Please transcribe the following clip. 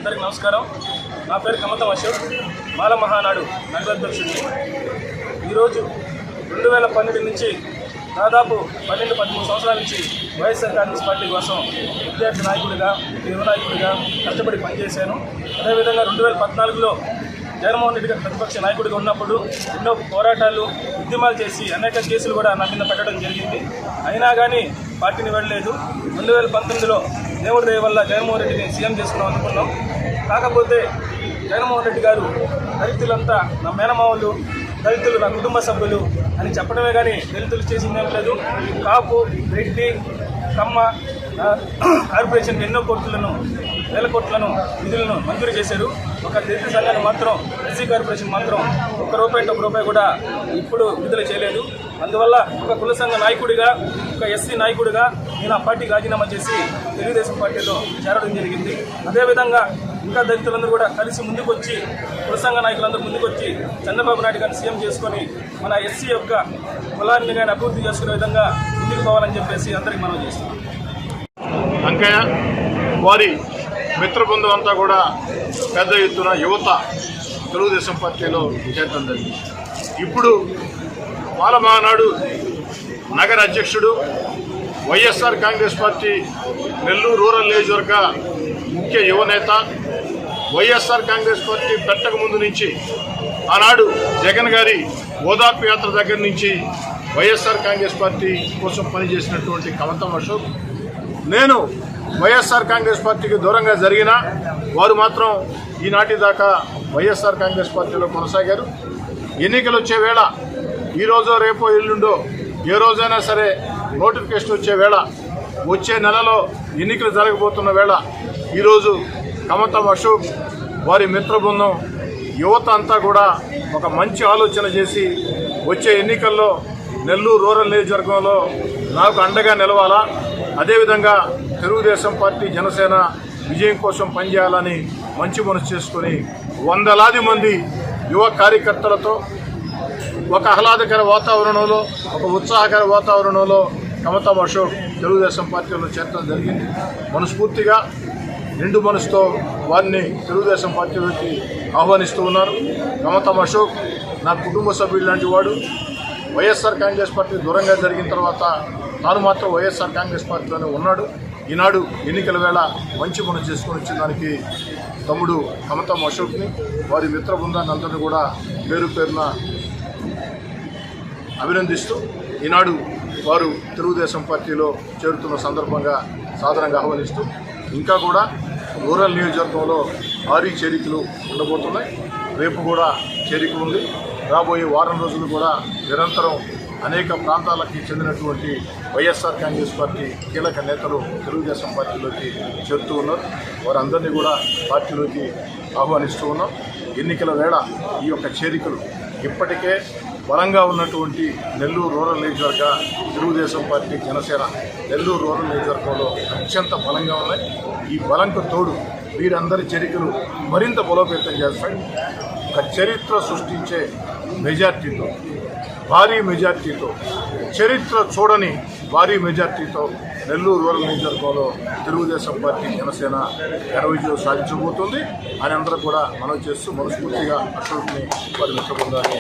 అందరికీ నమస్కారం. నా పేరు కమతం అశోక్, మాల మహానాడు నగరాధ్యక్షుడిని. ఈరోజు 2012 నుంచి దాదాపు 12-13 సంవత్సరాల నుంచి వైఎస్ఆర్ కాంగ్రెస్ పార్టీ కోసం విద్యార్థి నాయకుడిగా, యువ నాయకుడిగా కష్టపడి పనిచేశాను. అదేవిధంగా 2014లో జగన్మోహన్ రెడ్డి గారు ప్రతిపక్ష నాయకుడిగా ఉన్నప్పుడు ఎన్నో పోరాటాలు, ఉద్యమాలు చేసి అనేక కేసులు కూడా నా మీద పెట్టడం జరిగింది. అయినా కానీ పార్టీని వెళ్ళలేదు. 2019లో దేవుడి దయ వల్ల జగన్మోహన్ రెడ్డిని సీఎం చేసుకున్నాం అనుకున్నాం. కాకపోతే జగన్మోహన్ రెడ్డి గారు దళితులంతా నా మేనమావులు, దళితులు నా కుటుంబ సభ్యులు అని చెప్పడమే కానీ దళితులు చేసిందేం లేదు. కాపు, రెడ్డి, కమ్మ కార్పొరేషన్ ఎన్నో వేల కోట్లను నిధులను మంజూరు చేశారు. ఒక దళిత సంఘాన్ని మాత్రం, ఎస్సీ కార్పొరేషన్ మాత్రం ఒక్క రూపాయి కూడా ఇప్పుడు విడుదల చేయలేదు. అందువల్ల ఒక కుల సంఘ నాయకుడిగా, ఒక ఎస్సీ నాయకుడిగా నేను ఆ పార్టీకి రాజీనామా చేసి తెలుగుదేశం పార్టీలో చేరడం జరిగింది. అదేవిధంగా ఇంకా దళితులందరూ కూడా కలిసి ముందుకొచ్చి, కుల సంఘ నాయకులందరూ ముందుకొచ్చి చంద్రబాబు నాయుడు గారిని సీఎం చేసుకొని మన ఎస్సీ యొక్క కులాన్ని కానీ అభివృద్ధి చేసుకునే విధంగా ముందుకు పోవాలని చెప్పేసి అందరికీ మనం చేస్తున్నాం. అంకయ్య వారి మిత్రబృందం అంతా కూడా పెద్ద ఎత్తున యువత తెలుగుదేశం పార్టీలో చేరడం జరిగింది. ఇప్పుడు మాల మహానాడు నగర అధ్యక్షుడు, వైఎస్ఆర్ కాంగ్రెస్ పార్టీ నెల్లూరు రూరల్ నియోజకవర్గ ముఖ్య యువనేత, వైఎస్ఆర్ కాంగ్రెస్ పార్టీ పెట్టక ముందు నుంచి ఆనాడు జగన్ గారి ఓదార్పు యాత్ర దగ్గర నుంచి వైఎస్ఆర్ కాంగ్రెస్ పార్టీ కోసం పనిచేసినటువంటి కమతం అశోక్. నేను వైఎస్ఆర్ కాంగ్రెస్ పార్టీకి దూరంగా జరిగినా వారు మాత్రం ఈనాటి దాకా వైఎస్ఆర్ కాంగ్రెస్ పార్టీలో కొనసాగారు. ఎన్నికలు వచ్చే వేళ, ఈరోజో రేపో ఎల్లుండో ఏ రోజైనా సరే నోటిఫికేషన్ వచ్చే వేళ, వచ్చే నెలలో ఎన్నికలు జరగబోతున్న వేళ, ఈరోజు కమతం అశోక్ వారి మిత్ర బృందం యువత అంతా కూడా ఒక మంచి ఆలోచన చేసి వచ్చే ఎన్నికల్లో నెల్లూరు రూరల్ నియోజకవర్గంలో నాకు అండగా నిలవాలా, అదేవిధంగా తెలుగుదేశం పార్టీ, జనసేన విజయం కోసం పనిచేయాలని మంచి మనసు చేసుకొని వందలాది మంది యువ కార్యకర్తలతో ఒక ఆహ్లాదకర వాతావరణంలో, ఒక ఉత్సాహకర వాతావరణంలో కమతం అశోక్ తెలుగుదేశం పార్టీలో చేరడం జరిగింది. మనస్ఫూర్తిగా నిండు మనసుతో వారిని తెలుగుదేశం పార్టీలోకి ఆహ్వానిస్తూ ఉన్నారు. కమతం అశోక్ నా కుటుంబ సభ్యులు లాంటి వాడు. వైఎస్ఆర్ కాంగ్రెస్ పార్టీ దూరంగా జరిగిన తర్వాత తాను మాత్రం వైఎస్ఆర్ కాంగ్రెస్ పార్టీలోనే ఉన్నాడు. ఈనాడు ఎన్నికల వేళ మంచి మనసు చేసుకొని వచ్చిన దానికి తమ్ముడు కమతం అశోక్ని, వారి మిత్ర బృందాన్ని అందరినీ కూడా పేరు పేరున అభినందిస్తూ ఈనాడు వారు తెలుగుదేశం పార్టీలో చేరుతున్న సందర్భంగా సాధారణంగా ఆహ్వానిస్తూ, ఇంకా కూడా రూరల్ నియోజకవర్గంలో భారీ చేరికలు ఉండబోతున్నాయి. రేపు కూడా చేరిక ఉంది. రాబోయే వారం రోజులు కూడా నిరంతరం అనేక ప్రాంతాలకి చెందినటువంటి వైఎస్ఆర్ కాంగ్రెస్ పార్టీ కీలక నేతలు తెలుగుదేశం పార్టీలోకి చేరుతూ ఉన్నారు. వారందరినీ కూడా పార్టీలోకి ఆహ్వానిస్తూ ఉన్నాం. ఎన్నికల వేళ ఈ యొక్క చేరికలు ఇప్పటికే బలంగా ఉన్నటువంటి నెల్లూరు రూరల్ నియోజకవర్గ తెలుగుదేశం పార్టీ, జనసేన నెల్లూరు రూరల్ నియోజకవర్గంలో అత్యంత బలంగా ఉన్నాయి. ఈ బలంకు తోడు వీరందరి చేరికలు మరింత బలోపేతం చేస్తాయి. ఒక చరిత్ర సృష్టించే మెజార్టీతో భారీ మెజార్టీతో, చరిత్ర చూడని భారీ మెజార్టీతో నెల్లూరు రూరల్ నియోజకవర్గంలో తెలుగుదేశం పార్టీ జనసేన ఘన విజయం సాధించబోతుంది అని అందరూ కూడా మనవి చేస్తూ మనస్ఫూర్తిగా అశోక్ని వారి మిత్ర బృందాన్ని